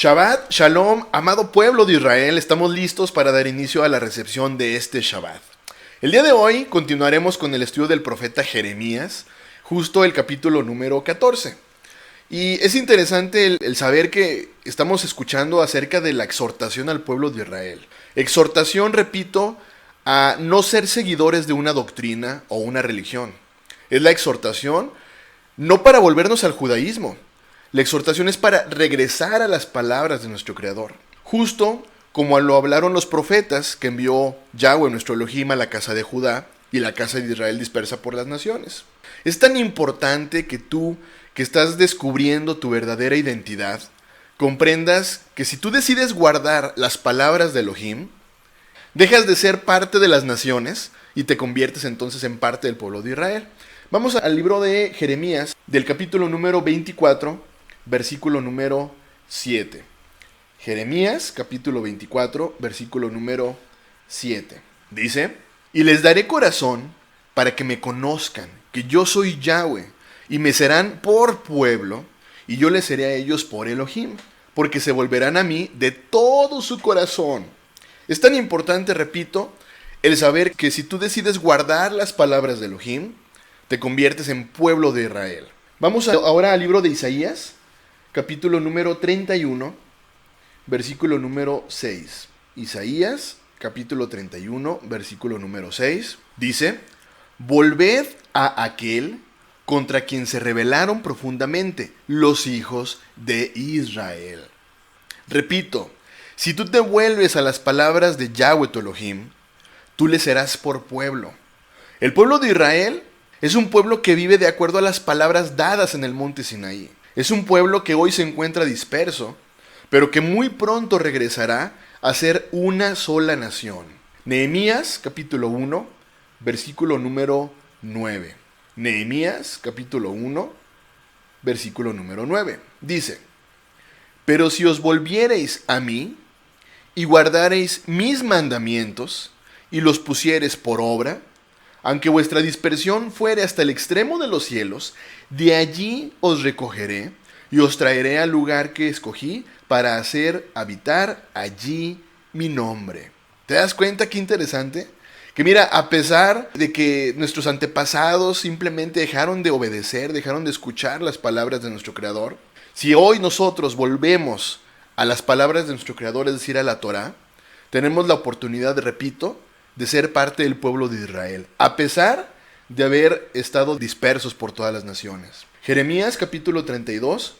Shabbat, Shalom, amado pueblo de Israel, estamos listos para dar inicio a la recepción de este Shabbat. El día de hoy continuaremos con el estudio del profeta Jeremías, justo el capítulo número 14. Y es interesante el saber que estamos escuchando acerca de la exhortación al pueblo de Israel. Exhortación, repito, a no ser seguidores de una doctrina o una religión. Es la exhortación no para volvernos al judaísmo. La exhortación es para regresar a las palabras de nuestro Creador. Justo como lo hablaron los profetas que envió Yahweh, nuestro Elohim, a la casa de Judá y la casa de Israel dispersa por las naciones. Es tan importante que tú, que estás descubriendo tu verdadera identidad, comprendas que si tú decides guardar las palabras de Elohim, dejas de ser parte de las naciones y te conviertes entonces en parte del pueblo de Israel. Vamos al libro de Jeremías, del capítulo número 24, versículo número 7. Jeremías, capítulo 24, versículo número 7. Dice: y les daré corazón para que me conozcan, que yo soy Yahweh, y me serán por pueblo, y yo les seré a ellos por Elohim, porque se volverán a mí de todo su corazón. Es tan importante, repito, el saber que si tú decides guardar las palabras de Elohim, te conviertes en pueblo de Israel. Vamos ahora al libro de Isaías, capítulo número 31, versículo número 6. Isaías, capítulo 31, versículo número 6, dice: volved a aquel contra quien se rebelaron profundamente los hijos de Israel. Repito, si tú te vuelves a las palabras de Yahweh tu Elohim, tú le serás por pueblo. El pueblo de Israel es un pueblo que vive de acuerdo a las palabras dadas en el monte Sinaí. Es un pueblo que hoy se encuentra disperso, pero que muy pronto regresará a ser una sola nación. Nehemías, capítulo 1, versículo número 9. Nehemías, capítulo 1, versículo número 9. Dice: pero si os volviereis a mí, y guardareis mis mandamientos, y los pusiereis por obra, aunque vuestra dispersión fuere hasta el extremo de los cielos, de allí os recogeré, y os traeré al lugar que escogí, para hacer habitar allí mi nombre. ¿Te das cuenta qué interesante? Que mira, a pesar de que nuestros antepasados simplemente dejaron de obedecer, dejaron de escuchar las palabras de nuestro Creador, si hoy nosotros volvemos a las palabras de nuestro Creador, es decir, a la Torá, tenemos la oportunidad, repito, de ser parte del pueblo de Israel, a pesar de haber estado dispersos por todas las naciones. Jeremías capítulo 32,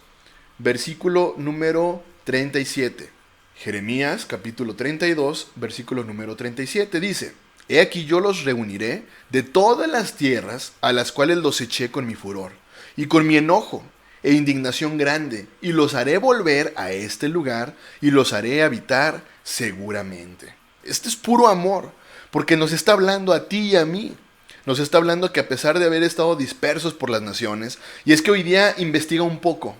versículo número 37. Jeremías capítulo 32, versículo número 37 dice: he aquí yo los reuniré de todas las tierras a las cuales los eché con mi furor, y con mi enojo e indignación grande, y los haré volver a este lugar, y los haré habitar seguramente. Este es puro amor, porque nos está hablando a ti y a mí. Nos está hablando que a pesar de haber estado dispersos por las naciones, y es que hoy día investiga un poco,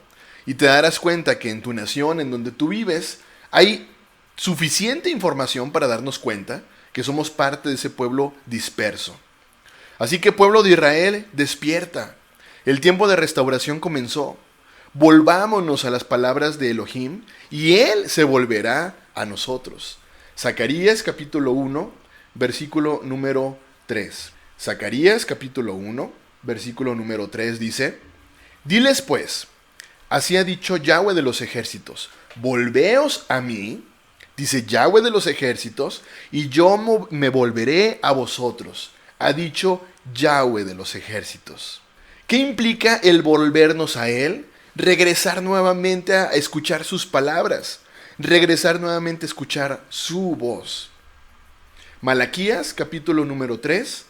y te darás cuenta que en tu nación, en donde tú vives, hay suficiente información para darnos cuenta que somos parte de ese pueblo disperso. Así que, pueblo de Israel, despierta. El tiempo de restauración comenzó. Volvámonos a las palabras de Elohim, y Él se volverá a nosotros. Zacarías capítulo 1, versículo número 3. Zacarías capítulo 1, versículo número 3 dice: diles pues, así ha dicho Yahweh de los ejércitos, volveos a mí, dice Yahweh de los ejércitos, y yo me volveré a vosotros, ha dicho Yahweh de los ejércitos. ¿Qué implica el volvernos a Él? Regresar nuevamente a escuchar sus palabras, regresar nuevamente a escuchar su voz. Malaquías capítulo número 3,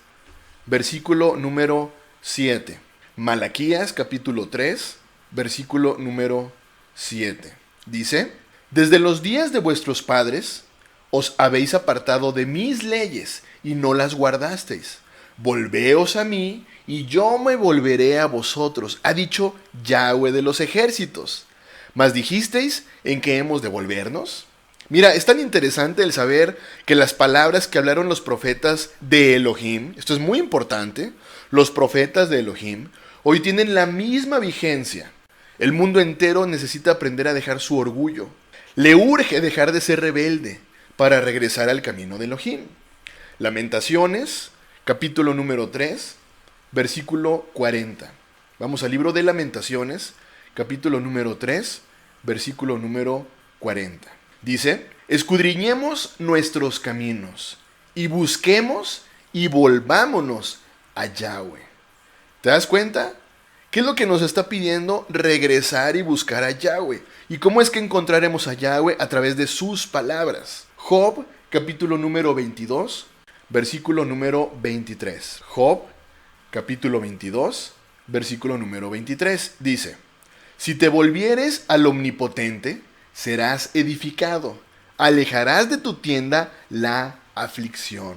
versículo número 7. Malaquías capítulo 3, versículo número 7. Dice: desde los días de vuestros padres os habéis apartado de mis leyes y no las guardasteis. Volveos a mí y yo me volveré a vosotros, ha dicho Yahweh de los ejércitos. ¿Mas dijisteis en qué hemos de volvernos? Mira, es tan interesante el saber que las palabras que hablaron los profetas de Elohim, esto es muy importante, los profetas de Elohim, hoy tienen la misma vigencia. El mundo entero necesita aprender a dejar su orgullo. Le urge dejar de ser rebelde para regresar al camino de Elohim. Lamentaciones, capítulo número 3, versículo 40. Vamos al libro de Lamentaciones, capítulo número 3, versículo número 40. Dice, escudriñemos nuestros caminos y busquemos y volvámonos a Yahweh. ¿Te das cuenta? ¿Qué es lo que nos está pidiendo? Regresar y buscar a Yahweh. ¿Y cómo es que encontraremos a Yahweh? A través de sus palabras. Job, capítulo número 22, versículo número 23. Job, capítulo 22, versículo número 23. Dice, si te volvieres al Omnipotente, serás edificado. Alejarás de tu tienda la aflicción.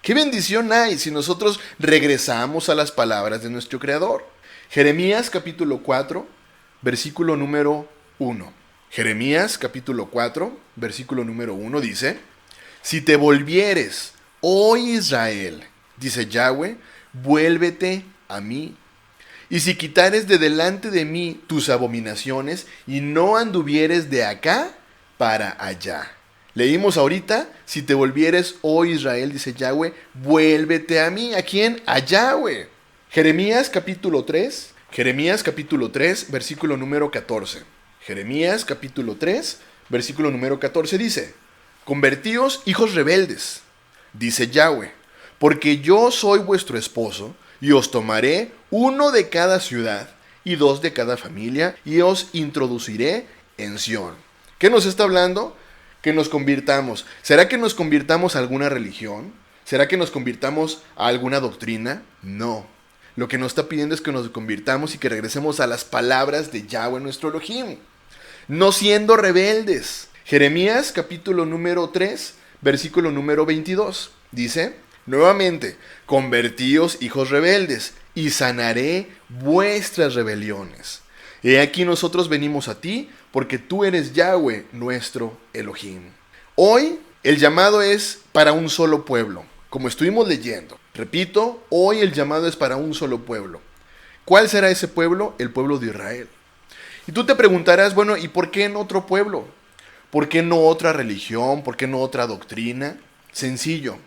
¿Qué bendición hay si nosotros regresamos a las palabras de nuestro Creador? Jeremías capítulo 4, versículo número 1. Jeremías capítulo 4, versículo número 1 dice, si te volvieres, oh Israel, dice Yahweh, vuélvete a mí. Y si quitares de delante de mí tus abominaciones y no anduvieres de acá para allá. Leímos ahorita, si te volvieres, oh Israel, dice Yahweh, vuélvete a mí. ¿A quién? A Yahweh. Jeremías capítulo 3, versículo número 14. Jeremías capítulo 3, versículo número 14 dice, convertíos hijos rebeldes, dice Yahweh, porque yo soy vuestro esposo, y os tomaré uno de cada ciudad y dos de cada familia, y os introduciré en Sión. ¿Qué nos está hablando? Que nos convirtamos. ¿Será que nos convirtamos a alguna religión? ¿Será que nos convirtamos a alguna doctrina? No. Lo que nos está pidiendo es que nos convirtamos y que regresemos a las palabras de Yahweh nuestro Elohim. No siendo rebeldes. Jeremías capítulo número 3, versículo número 22. Dice, nuevamente, convertíos hijos rebeldes y sanaré vuestras rebeliones. He aquí nosotros venimos a ti porque tú eres Yahweh nuestro Elohim. Hoy el llamado es para un solo pueblo, como estuvimos leyendo. Repito, hoy el llamado es para un solo pueblo. ¿Cuál será ese pueblo? El pueblo de Israel. Y tú te preguntarás, bueno, ¿y por qué en otro pueblo? ¿Por qué no otra religión? ¿Por qué no otra doctrina? Sencillo,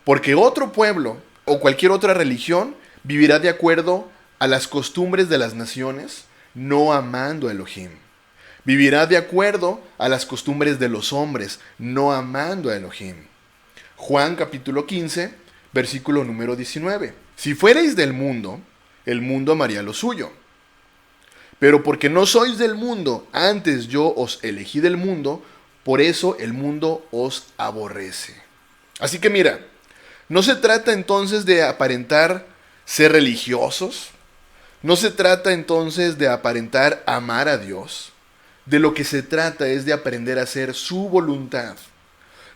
porque otro pueblo o cualquier otra religión vivirá de acuerdo a las costumbres de las naciones, no amando a Elohim. Vivirá de acuerdo a las costumbres de los hombres, no amando a Elohim. Juan capítulo 15, versículo número 19. Si fuerais del mundo, el mundo amaría lo suyo. Pero porque no sois del mundo, antes yo os elegí del mundo, por eso el mundo os aborrece. Así que mira, no se trata entonces de aparentar ser religiosos, no se trata entonces de aparentar amar a Dios. De lo que se trata es de aprender a hacer su voluntad.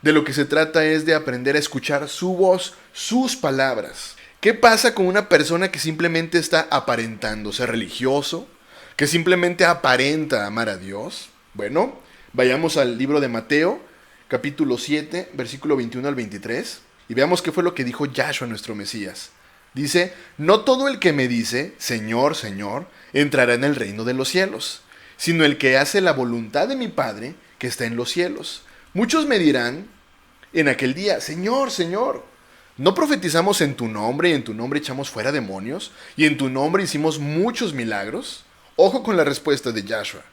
De lo que se trata es de aprender a escuchar su voz, sus palabras. ¿Qué pasa con una persona que simplemente está aparentando ser religioso? ¿Que simplemente aparenta amar a Dios? Bueno, vayamos al libro de Mateo, capítulo 7, versículo 21 al 23, y veamos qué fue lo que dijo Yahshua nuestro Mesías. Dice, no todo el que me dice, Señor, Señor, entrará en el reino de los cielos, sino el que hace la voluntad de mi Padre que está en los cielos. Muchos me dirán en aquel día, Señor, Señor, ¿no profetizamos en tu nombre y en tu nombre echamos fuera demonios y en tu nombre hicimos muchos milagros? Ojo con la respuesta de Yahshua.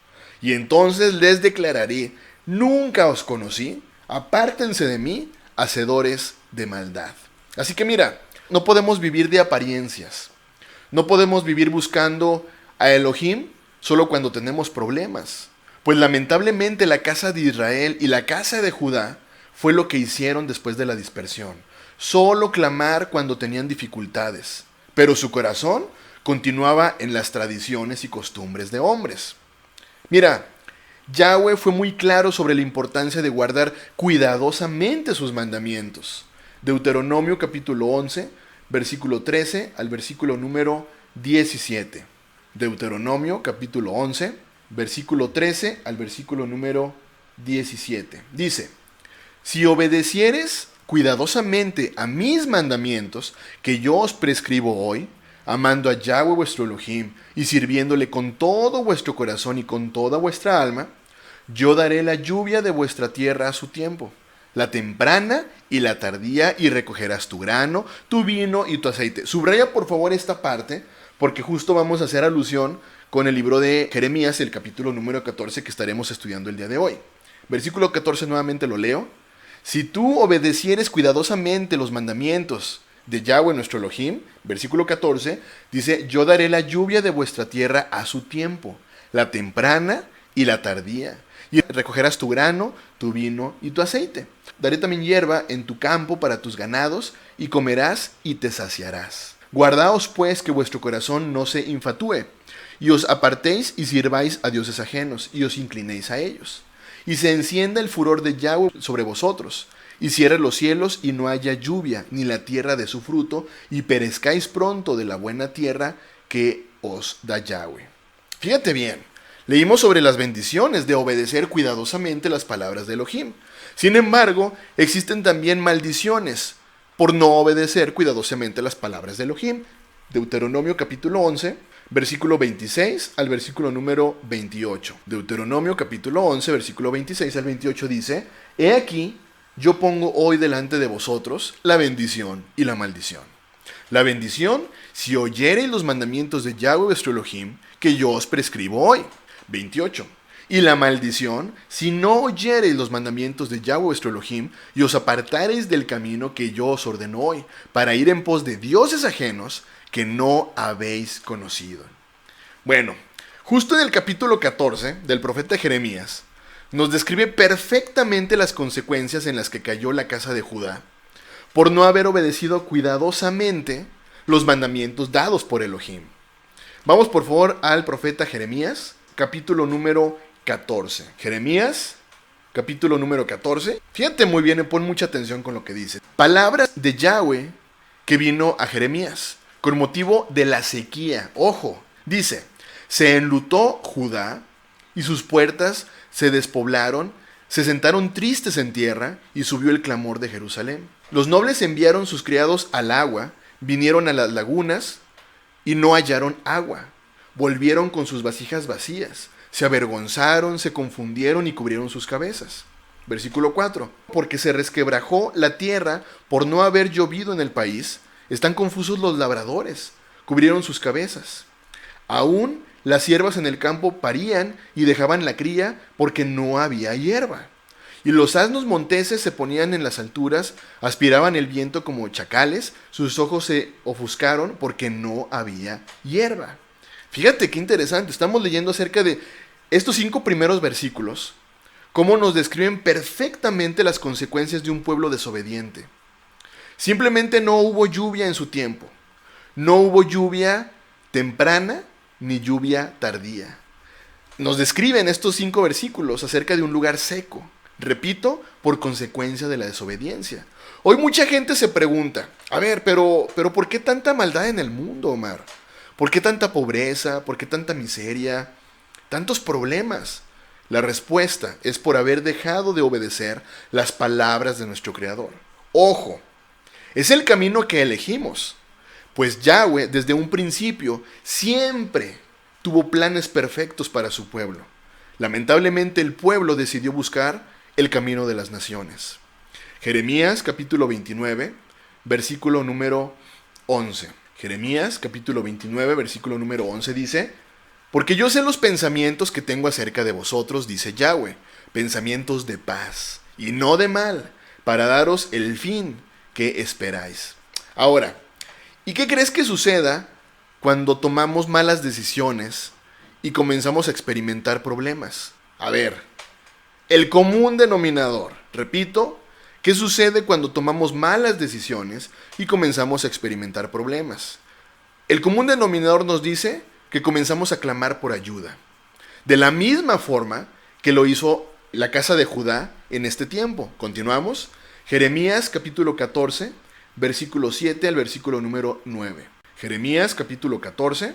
Y entonces les declararé, nunca os conocí, apártense de mí, hacedores de maldad. Así que mira, no podemos vivir de apariencias. No podemos vivir buscando a Elohim solo cuando tenemos problemas. Pues lamentablemente la casa de Israel y la casa de Judá fue lo que hicieron después de la dispersión. Solo clamar cuando tenían dificultades. Pero su corazón continuaba en las tradiciones y costumbres de hombres. Mira, Yahweh fue muy claro sobre la importancia de guardar cuidadosamente sus mandamientos. Deuteronomio capítulo 11, versículo 13 al versículo número 17. Deuteronomio capítulo 11, versículo 13 al versículo número 17. Dice, si obedecieres cuidadosamente a mis mandamientos que yo os prescribo hoy, amando a Yahweh vuestro Elohim y sirviéndole con todo vuestro corazón y con toda vuestra alma, yo daré la lluvia de vuestra tierra a su tiempo, la temprana y la tardía, y recogerás tu grano, tu vino y tu aceite. Subraya por favor esta parte, porque justo vamos a hacer alusión con el libro de Jeremías, el capítulo número 14 que estaremos estudiando el día de hoy. Versículo 14 nuevamente lo leo. Si tú obedecieres cuidadosamente los mandamientos de Yahweh nuestro Elohim, versículo 14, dice, yo daré la lluvia de vuestra tierra a su tiempo, la temprana y la tardía, y recogerás tu grano, tu vino y tu aceite. Daré también hierba en tu campo para tus ganados, y comerás y te saciarás. Guardaos pues que vuestro corazón no se infatúe, y os apartéis y sirváis a dioses ajenos, y os inclinéis a ellos. Y se encienda el furor de Yahweh sobre vosotros, y cierre los cielos y no haya lluvia, ni la tierra de su fruto, y perezcáis pronto de la buena tierra que os da Yahweh. Fíjate bien, leímos sobre las bendiciones de obedecer cuidadosamente las palabras de Elohim. Sin embargo, existen también maldiciones por no obedecer cuidadosamente las palabras de Elohim. Deuteronomio capítulo 11, versículo 26 al versículo número 28. Deuteronomio capítulo 11, versículo 26 al 28 dice, he aquí, yo pongo hoy delante de vosotros la bendición y la maldición. La bendición, si oyereis los mandamientos de Yahweh vuestro Elohim, que yo os prescribo hoy. 28. Y la maldición, si no oyereis los mandamientos de Yahweh vuestro Elohim, y os apartareis del camino que yo os ordeno hoy, para ir en pos de dioses ajenos que no habéis conocido. Bueno, justo en el capítulo 14 del profeta Jeremías, nos describe perfectamente las consecuencias en las que cayó la casa de Judá, por no haber obedecido cuidadosamente los mandamientos dados por Elohim. Vamos por favor al profeta Jeremías, capítulo número 14. Jeremías, capítulo número 14. Fíjate muy bien y pon mucha atención con lo que dice. Palabras de Yahweh que vino a Jeremías con motivo de la sequía. Ojo, dice, se enlutó Judá y sus puertas se despoblaron, se sentaron tristes en tierra y subió el clamor de Jerusalén. Los nobles enviaron sus criados al agua, vinieron a las lagunas y no hallaron agua. Volvieron con sus vasijas vacías, se avergonzaron, se confundieron y cubrieron sus cabezas. Versículo 4. Porque se resquebrajó la tierra por no haber llovido en el país, están confusos los labradores, cubrieron sus cabezas. Aún las siervas en el campo parían y dejaban la cría porque no había hierba. Y los asnos monteses se ponían en las alturas, aspiraban el viento como chacales, sus ojos se ofuscaron porque no había hierba. Fíjate qué interesante, estamos leyendo acerca de estos 5 primeros versículos, cómo nos describen perfectamente las consecuencias de un pueblo desobediente. Simplemente no hubo lluvia en su tiempo, no hubo lluvia temprana ni lluvia tardía. Nos describen estos 5 versículos acerca de un lugar seco. Repito, por consecuencia de la desobediencia. Hoy mucha gente se pregunta, a ver, pero ¿por qué tanta maldad en el mundo, Omar? ¿Por qué tanta pobreza? ¿Por qué tanta miseria? Tantos problemas. La respuesta es por haber dejado de obedecer las palabras de nuestro Creador. Ojo, es el camino que elegimos, pues Yahweh desde un principio siempre tuvo planes perfectos para su pueblo. Lamentablemente el pueblo decidió buscar el camino de las naciones. Jeremías capítulo 29, versículo número 11. Jeremías capítulo 29, versículo número 11 dice, porque yo sé los pensamientos que tengo acerca de vosotros, dice Yahweh, pensamientos de paz y no de mal, para daros el fin que esperáis. Ahora, ¿y qué crees que suceda cuando tomamos malas decisiones y comenzamos a experimentar problemas? A ver, el común denominador, repito, ¿qué sucede cuando tomamos malas decisiones y comenzamos a experimentar problemas? El común denominador nos dice que comenzamos a clamar por ayuda. De la misma forma que lo hizo la casa de Judá en este tiempo. Continuamos. Jeremías capítulo 14, versículo 7 al versículo número 9. Jeremías capítulo 14,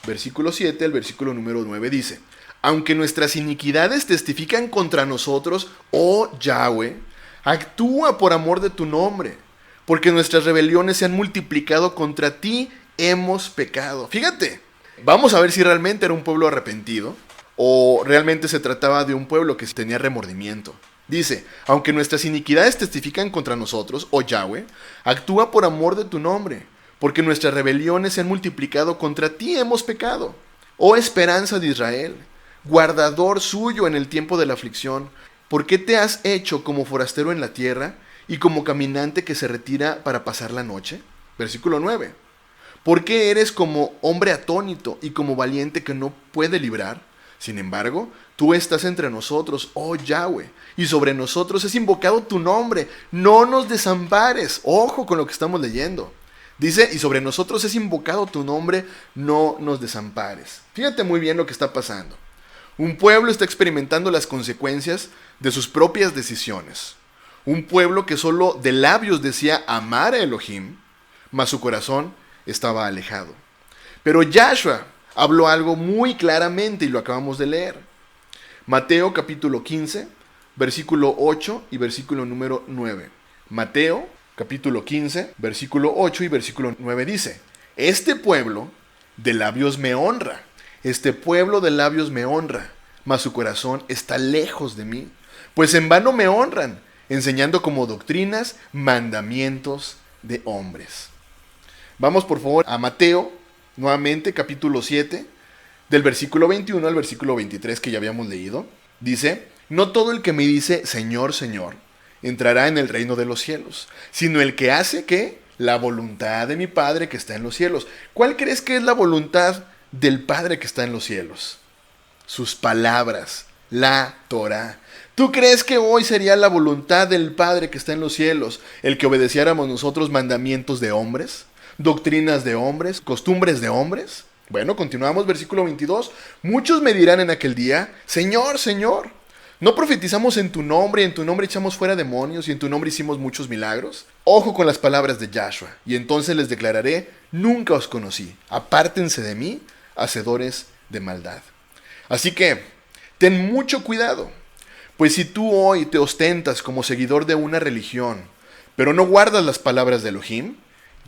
versículo 7 al versículo número 9 dice, aunque nuestras iniquidades testifican contra nosotros, oh Yahweh, actúa por amor de tu nombre, porque nuestras rebeliones se han multiplicado contra ti, hemos pecado. Fíjate, vamos a ver si realmente era un pueblo arrepentido o realmente se trataba de un pueblo que tenía remordimiento. Dice, aunque nuestras iniquidades testifican contra nosotros, oh Yahweh, actúa por amor de tu nombre, porque nuestras rebeliones se han multiplicado, contra ti hemos pecado. Oh esperanza de Israel, guardador suyo en el tiempo de la aflicción, ¿por qué te has hecho como forastero en la tierra y como caminante que se retira para pasar la noche? Versículo 9. ¿Por qué eres como hombre atónito y como valiente que no puede librar? Sin embargo, tú estás entre nosotros, oh Yahweh, y sobre nosotros es invocado tu nombre. No nos desampares. Ojo con lo que estamos leyendo. Dice, y sobre nosotros es invocado tu nombre, no nos desampares. Fíjate muy bien lo que está pasando. Un pueblo está experimentando las consecuencias de sus propias decisiones. Un pueblo que solo de labios decía amar a Elohim, mas su corazón estaba alejado. Pero Yahshua habló algo muy claramente y lo acabamos de leer. Mateo capítulo 15, versículo 8 y versículo número 9. Mateo capítulo 15, versículo 8 y versículo 9 dice, este pueblo de labios me honra, este pueblo de labios me honra, mas su corazón está lejos de mí, pues en vano me honran, enseñando como doctrinas mandamientos de hombres. Vamos por favor a Mateo, nuevamente capítulo 7, del versículo 21 al versículo 23 que ya habíamos leído. Dice, no todo el que me dice Señor, Señor, entrará en el reino de los cielos, sino el que hace, ¿qué? La voluntad de mi Padre que está en los cielos. ¿Cuál crees que es la voluntad del Padre que está en los cielos? Sus palabras, la Torah. ¿Tú crees que hoy sería la voluntad del Padre que está en los cielos el que obedeciéramos nosotros mandamientos de hombres, doctrinas de hombres, costumbres de hombres? Bueno, continuamos, versículo 22. Muchos me dirán en aquel día, Señor, Señor, ¿no profetizamos en tu nombre, y en tu nombre echamos fuera demonios, y en tu nombre hicimos muchos milagros? Ojo con las palabras de Yahshua, y entonces les declararé, nunca os conocí, apártense de mí, hacedores de maldad. Así que, ten mucho cuidado, pues si tú hoy te ostentas como seguidor de una religión, pero no guardas las palabras de Elohim,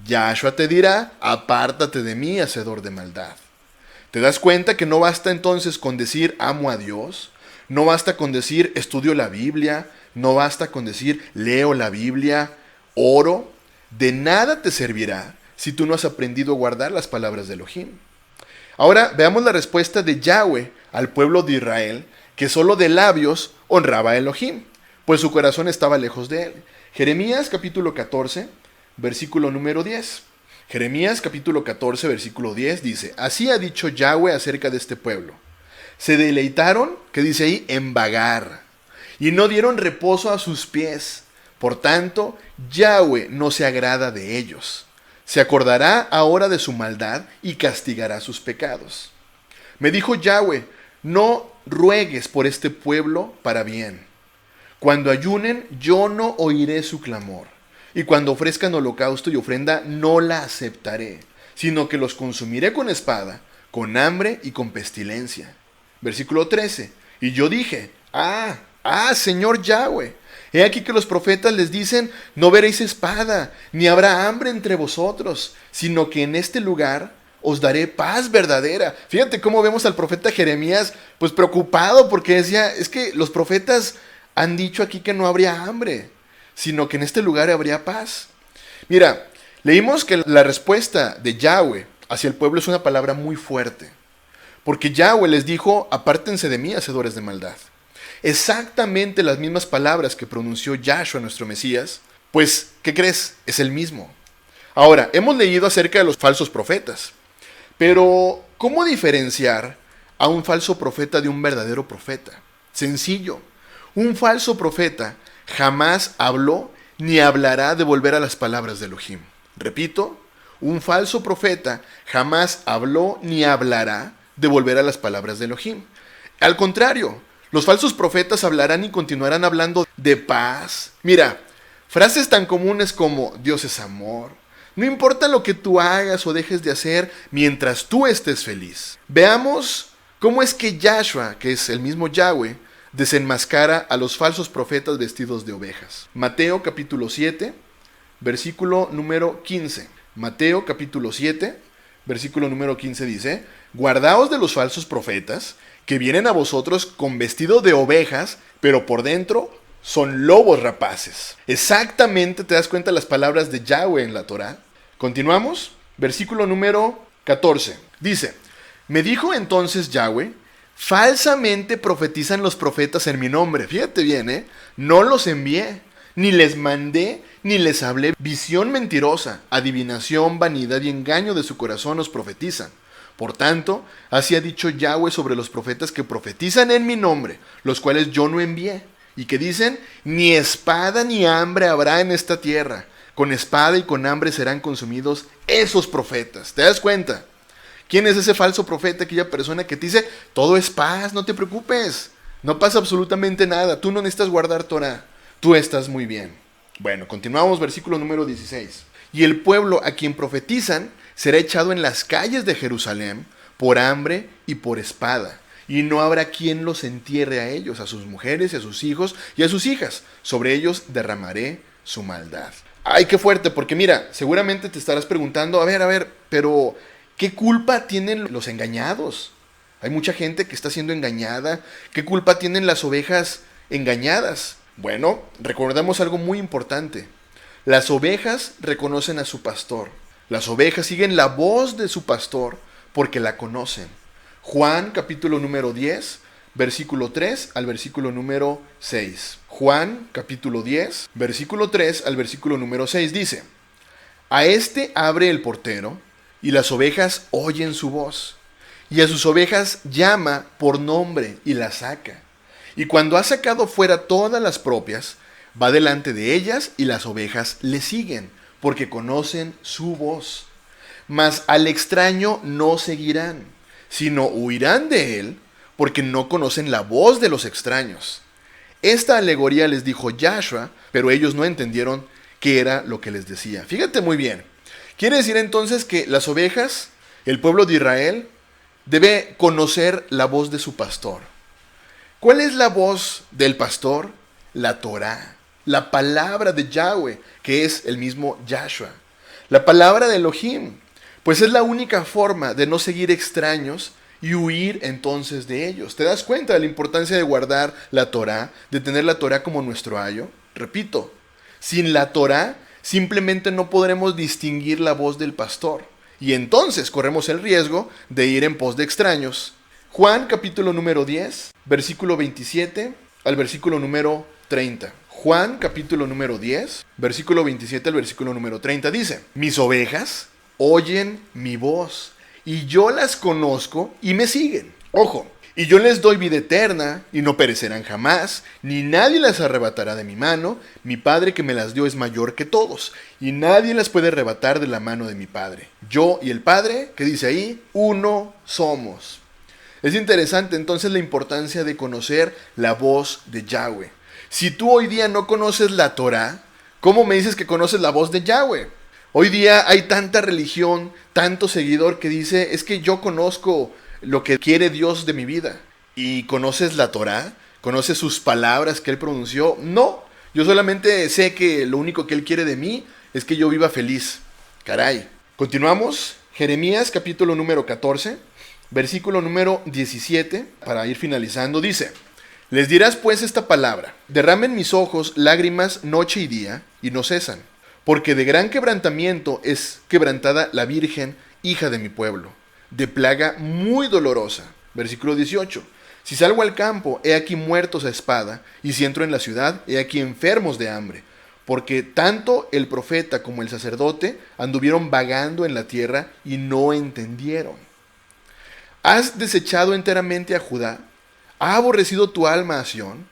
Yahshua te dirá, apártate de mí, hacedor de maldad. ¿Te das cuenta que no basta entonces con decir amo a Dios? No basta con decir estudio la Biblia, no basta con decir leo la Biblia, oro. De nada te servirá si tú no has aprendido a guardar las palabras de Elohim. Ahora veamos la respuesta de Yahweh al pueblo de Israel, que solo de labios honraba a Elohim, pues su corazón estaba lejos de él. Jeremías capítulo 14, versículo número 10. Jeremías capítulo 14, versículo 10 dice, así ha dicho Yahweh acerca de este pueblo. Se deleitaron, ¿qué dice ahí? En vagar, y no dieron reposo a sus pies. Por tanto, Yahweh no se agrada de ellos. Se acordará ahora de su maldad y castigará sus pecados. Me dijo Yahweh, no ruegues por este pueblo para bien. Cuando ayunen, yo no oiré su clamor. Y cuando ofrezcan holocausto y ofrenda, no la aceptaré, sino que los consumiré con espada, con hambre y con pestilencia. Versículo 13. Y yo dije, Señor Yahweh, he aquí que los profetas les dicen, no veréis espada, ni habrá hambre entre vosotros, sino que en este lugar os daré paz verdadera. Fíjate cómo vemos al profeta Jeremías, pues preocupado, porque decía, es que los profetas han dicho aquí que no habría hambre, sino que en este lugar habría paz. Mira, leímos que la respuesta de Yahweh hacia el pueblo es una palabra muy fuerte. Porque Yahweh les dijo, apártense de mí, hacedores de maldad. Exactamente las mismas palabras que pronunció Yahshua, nuestro Mesías, pues, ¿qué crees? Es el mismo. Ahora, hemos leído acerca de los falsos profetas, pero ¿cómo diferenciar a un falso profeta de un verdadero profeta? Sencillo, un falso profeta jamás habló ni hablará de volver a las palabras de Elohim. Repito, un falso profeta jamás habló ni hablará de volver a las palabras de Elohim. Al contrario, los falsos profetas hablarán y continuarán hablando de paz. Mira, frases tan comunes como Dios es amor. No importa lo que tú hagas o dejes de hacer mientras tú estés feliz. Veamos cómo es que Yahshua, que es el mismo Yahweh, desenmascara a los falsos profetas vestidos de ovejas. Mateo capítulo 7, versículo número 15. Mateo capítulo 7, versículo número 15 dice, guardaos de los falsos profetas que vienen a vosotros con vestido de ovejas, pero por dentro son lobos rapaces. Exactamente te das cuenta de las palabras de Yahweh en la Torá. Continuamos, versículo número 14. Dice, me dijo entonces Yahweh, falsamente profetizan los profetas en mi nombre. Fíjate bien, no los envié, ni les mandé, ni les hablé. Visión mentirosa, adivinación, vanidad y engaño de su corazón os profetizan. Por tanto, así ha dicho Yahweh sobre los profetas que profetizan en mi nombre, los cuales yo no envié, y que dicen, ni espada ni hambre habrá en esta tierra, con espada y con hambre serán consumidos esos profetas. ¿Te das cuenta? ¿Quién es ese falso profeta, aquella persona que te dice, todo es paz, no te preocupes, no pasa absolutamente nada, tú no necesitas guardar Torah, tú estás muy bien? Bueno, continuamos, versículo número 16. Y el pueblo a quien profetizan será echado en las calles de Jerusalén por hambre y por espada, y no habrá quien los entierre a ellos, a sus mujeres y a sus hijos y a sus hijas. Sobre ellos derramaré su maldad. Ay, qué fuerte, porque mira, seguramente te estarás preguntando, a ver, pero ¿qué culpa tienen los engañados? Hay mucha gente que está siendo engañada. ¿Qué culpa tienen las ovejas engañadas? Bueno, recordemos algo muy importante. Las ovejas reconocen a su pastor. Las ovejas siguen la voz de su pastor porque la conocen. Juan capítulo número 10, versículo 3 al versículo número 6. Juan capítulo 10, versículo 3 al versículo número 6 dice, a este abre el portero y las ovejas oyen su voz. Y a sus ovejas llama por nombre y las saca. Y cuando ha sacado fuera todas las propias, va delante de ellas y las ovejas le siguen, porque conocen su voz. Mas al extraño no seguirán, sino huirán de él, porque no conocen la voz de los extraños. Esta alegoría les dijo Yahshua, pero ellos no entendieron qué era lo que les decía. Fíjate muy bien. Quiere decir entonces que las ovejas, el pueblo de Israel, debe conocer la voz de su pastor. ¿Cuál es la voz del pastor? La Torá, la palabra de Yahweh, que es el mismo Yahshua. La palabra de Elohim, pues es la única forma de no seguir extraños y huir entonces de ellos. ¿Te das cuenta de la importancia de guardar la Torá, de tener la Torá como nuestro ayo? Repito, sin la Torá simplemente no podremos distinguir la voz del pastor. Y entonces corremos el riesgo de ir en pos de extraños. Juan capítulo número 10, versículo 27 al versículo número 30. Juan capítulo número 10, versículo 27 al versículo número 30 dice, mis ovejas oyen mi voz y yo las conozco y me siguen. Ojo, y yo les doy vida eterna y no perecerán jamás, ni nadie las arrebatará de mi mano. Mi Padre que me las dio es mayor que todos y nadie las puede arrebatar de la mano de mi Padre. Yo y el Padre, ¿qué dice ahí? Uno somos. Es interesante entonces la importancia de conocer la voz de Yahweh. Si tú hoy día no conoces la Torá, ¿cómo me dices que conoces la voz de Yahweh? Hoy día hay tanta religión, tanto seguidor que dice, es que yo conozco lo que quiere Dios de mi vida. ¿Y conoces la Torá? ¿Conoces sus palabras que Él pronunció? No, yo solamente sé que lo único que Él quiere de mí es que yo viva feliz. Caray. Continuamos, Jeremías capítulo número 14, versículo número 17, para ir finalizando, dice, les dirás pues esta palabra, derramen mis ojos lágrimas noche y día, y no cesan, porque de gran quebrantamiento es quebrantada la Virgen, hija de mi pueblo, de plaga muy dolorosa. Versículo 18, si salgo al campo, he aquí muertos a espada, y si entro en la ciudad, he aquí enfermos de hambre, porque tanto el profeta como el sacerdote anduvieron vagando en la tierra y no entendieron. ¿Has desechado enteramente a Judá? ¿Ha aborrecido tu alma a Sión?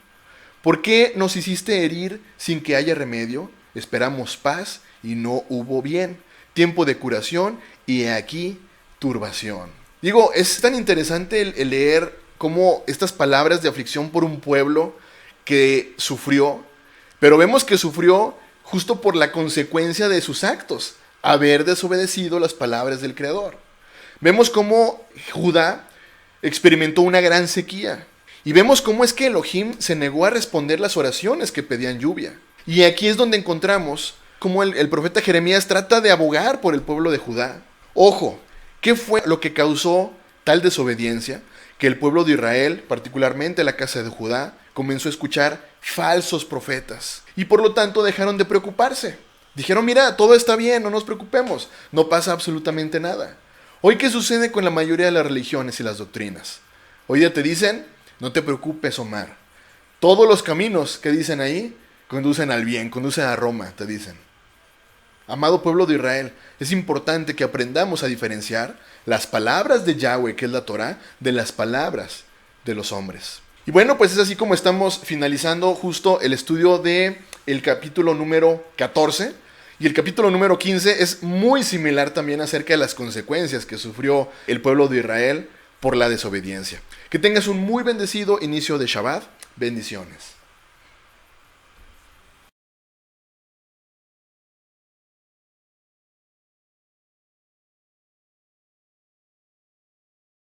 ¿Por qué nos hiciste herir sin que haya remedio? Esperamos paz y no hubo bien, tiempo de curación y he aquí turbación. Digo, es tan interesante el leer cómo estas palabras de aflicción por un pueblo que sufrió, pero vemos que sufrió justo por la consecuencia de sus actos, haber desobedecido las palabras del Creador. Vemos cómo Judá experimentó una gran sequía. Y vemos cómo es que Elohim se negó a responder las oraciones que pedían lluvia. Y aquí es donde encontramos cómo el profeta Jeremías trata de abogar por el pueblo de Judá. Ojo, ¿qué fue lo que causó tal desobediencia? que el pueblo de Israel, particularmente la casa de Judá, comenzó a escuchar falsos profetas. Y por lo tanto dejaron de preocuparse. Dijeron, mira, todo está bien, no nos preocupemos, no pasa absolutamente nada. Hoy, ¿qué sucede con la mayoría de las religiones y las doctrinas? Hoy día te dicen, no te preocupes, Omar. Todos los caminos que dicen ahí conducen al bien, conducen a Roma, te dicen. Amado pueblo de Israel, es importante que aprendamos a diferenciar las palabras de Yahweh, que es la Torah, de las palabras de los hombres. Y bueno, pues es así como estamos finalizando justo el estudio del capítulo número 14. Y el capítulo número 15 es muy similar también acerca de las consecuencias que sufrió el pueblo de Israel por la desobediencia. Que tengas un muy bendecido inicio de Shabbat. Bendiciones.